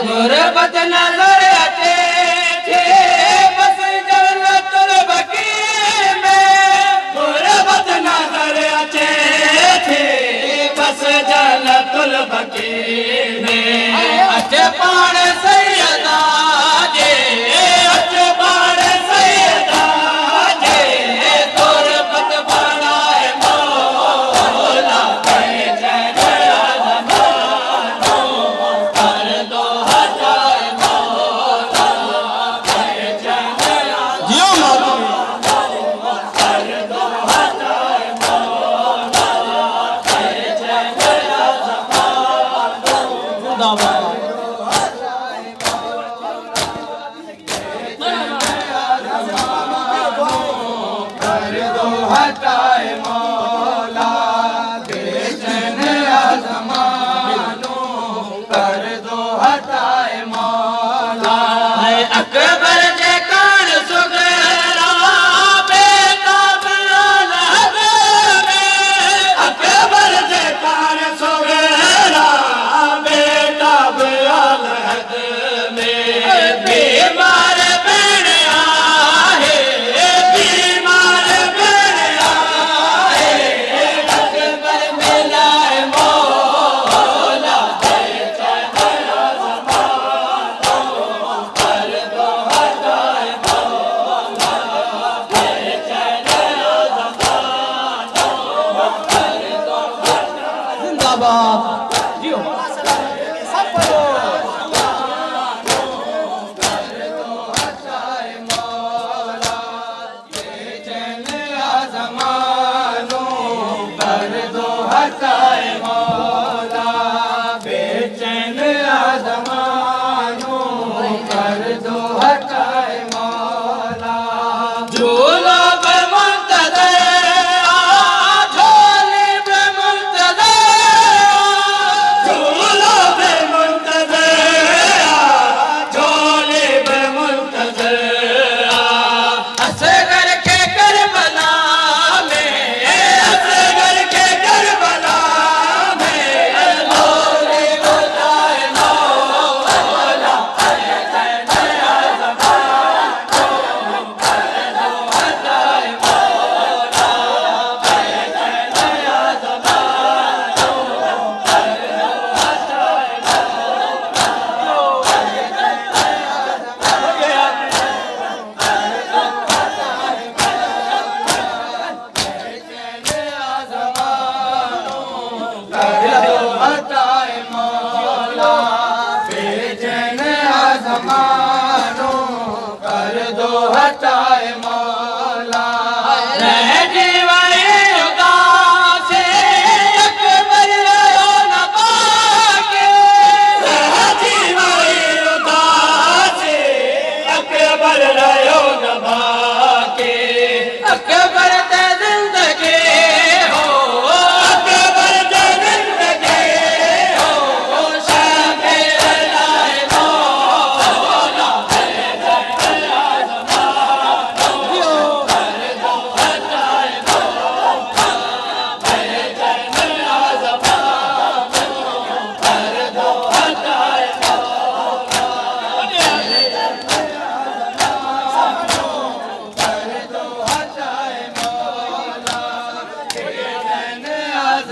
गुरबत नजर आते थे बस जन्नतुल बकी में, गुरबत नजर आते थे बस जन्नतुल बकी में। अच्छे पाण सैयदा जे, अच्छे पाण सैयदा जे, गुरबत बनाए मौला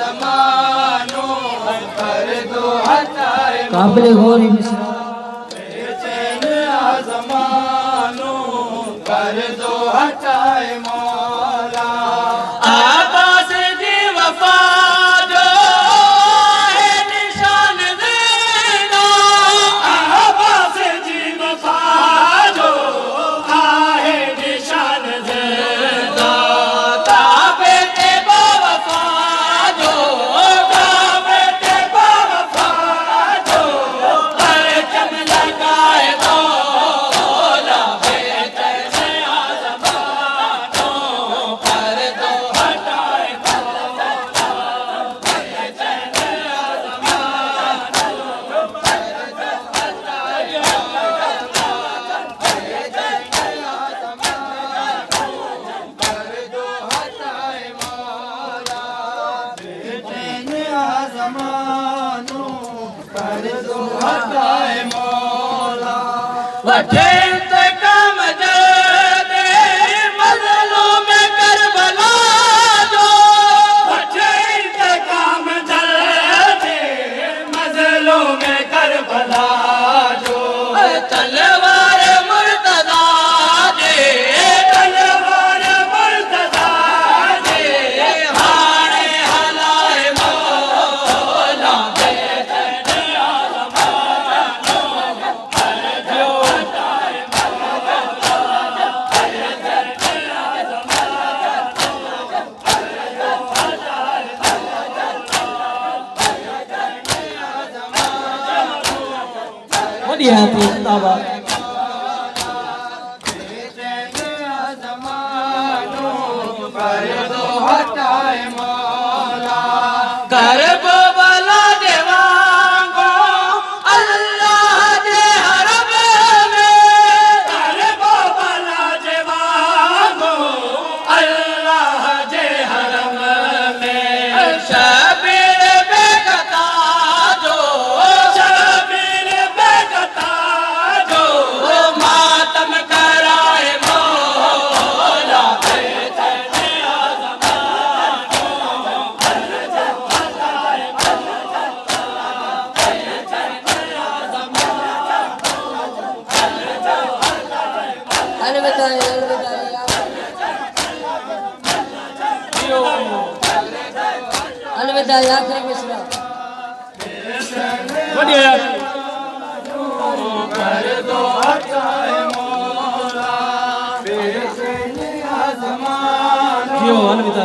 जमानो कर दो हटाए काबिल गौरी मिश्रा बेचैन जमानो कर दो हटाए मौला आबास दी वफा जो है निशान देना आबास दी वफा जो है निशान देना ताबे ते बावफा जो ताबे ते बावफा जो परचम लगाए मौला बेचैन जमानो कर दो हटाए जमानो कर दो हटाए मौला वठे काम दे मजलों में करबला जो वठे काम दे मजलों में करबला जो तलवार मुर्तदा दे तलवार मुर्तदा दे हाणे हलाए मौला बेचैन जमानो कर दो हटाए वॾी हाथी जिंदाबाद जमानो कर दो हटाए मौला कर बोला देवांगो अल्लाह दे हरम में कर बोला देवांगो अल्लाह दे हरम में शबीर बेगता जो शबीर बेगता जो मातम कराए मौला बेचैन अलविदा अलविदा आखिरी मिश्रा बढ़िया कर दो हटाए मौला बेचैन जमानो जियो अलविदा